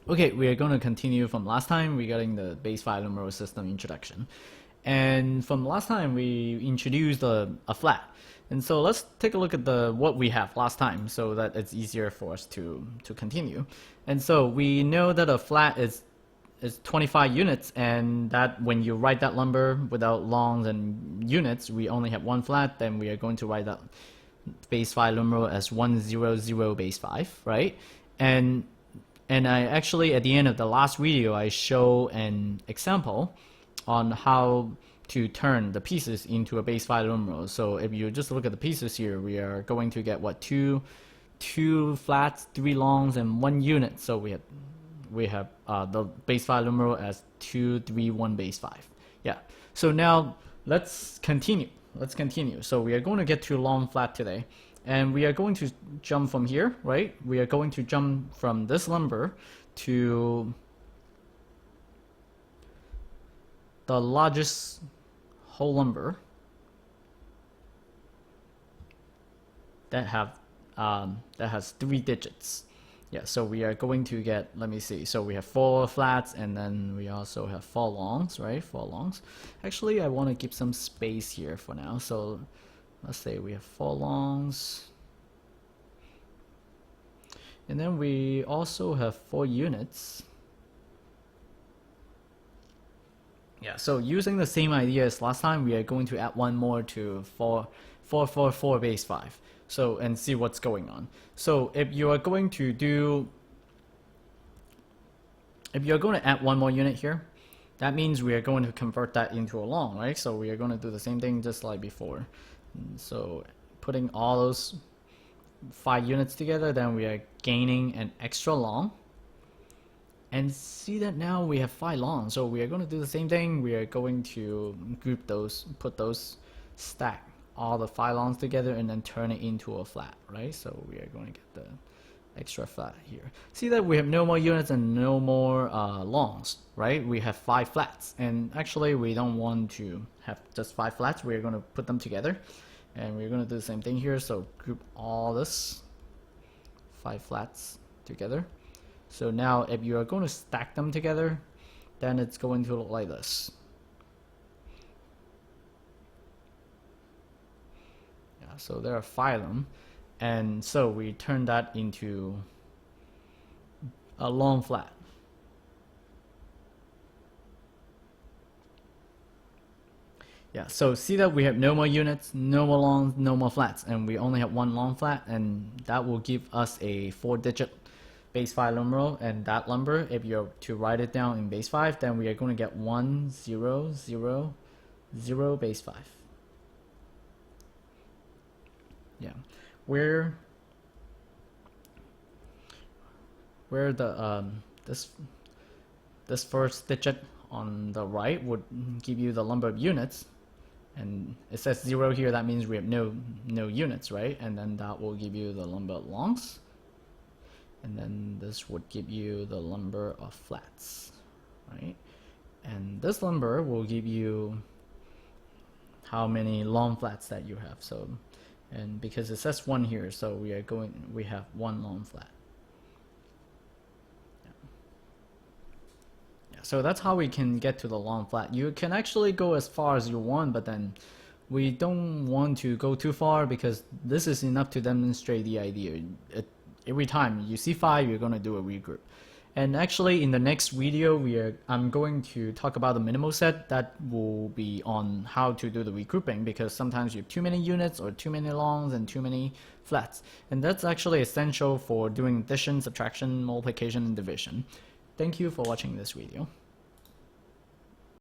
Okay, we are going to continue from last time regarding the base 5 numeral system introduction. And from last time, we introduced a flat. And so let's take a look at what we have last time so that it's easier for us to continue. And so we know that a flat is 25 units, and that when you write that number without longs and units, we only have one flat, then we are going to write that base 5 numeral as 100 base 5, right? And I actually, at the end of the last video, I show an example on how to turn the pieces into a base 5 numeral. So if you just look at the pieces here, we are going to get what, two flats, 3 longs, and 1 unit. So we have the base 5 numeral as 2, 3, 1 base 5. Yeah. So now let's continue. So we are going to get to long flat today. And we are going to jump from here, right? We are going to jump from this number to the largest whole number that has 3 digits. Yeah, so we are going to get, let me see, so we have 4 flats, and then we also have 4 longs, right? 4 longs. Actually, I want to keep some space here for now, so let's say we have 4 longs, and then we also have 4 units. Yeah, so using the same idea as last time, we are going to add one more to 4 base 5. So, and see what's going on. So if you are going to add one more unit here, that means we are going to convert that into a long, right? So we are going to do the same thing just like before. So putting all those 5 units together, then we are gaining an extra long. And see that now we have 5 longs. So we are going to do the same thing. We are going to group those, stack all the 5 longs together, and then turn it into a flat, right? So we are going to get the extra flat here. See that we have no more units and no more longs, right? We have 5 flats, and actually we don't want to have just 5 flats. We're going to put them together, and we're going to do the same thing here. So group all this 5 flats together. So now if you are going to stack them together, then it's going to look like this. Yeah, so there are 5 of them. And so we turn that into a long flat. Yeah, so see that we have no more units, no more longs, no more flats, and we only have 1 long flat, and that will give us a 4-digit base 5 numeral. And that number, if you're to write it down in base 5, then we are going to get 1000 base 5. Yeah, where the this first digit on the right would give you the number of units, and it says 0 here. That means we have no units, right? And then that will give you the number of longs, and then this would give you the number of flats, right? And this number will give you how many long flats that you have. So, and because it says 1 here, so we have 1 long flat. Yeah, so that's how we can get to the long flat. You can actually go as far as you want, but then we don't want to go too far, because this is enough to demonstrate the idea. Every time you see 5, you're going to do a regroup. And actually, in the next video, I'm going to talk about the minimal set. That will be on how to do the regrouping, because sometimes you have too many units or too many longs and too many flats. And that's actually essential for doing addition, subtraction, multiplication, and division. Thank you for watching this video.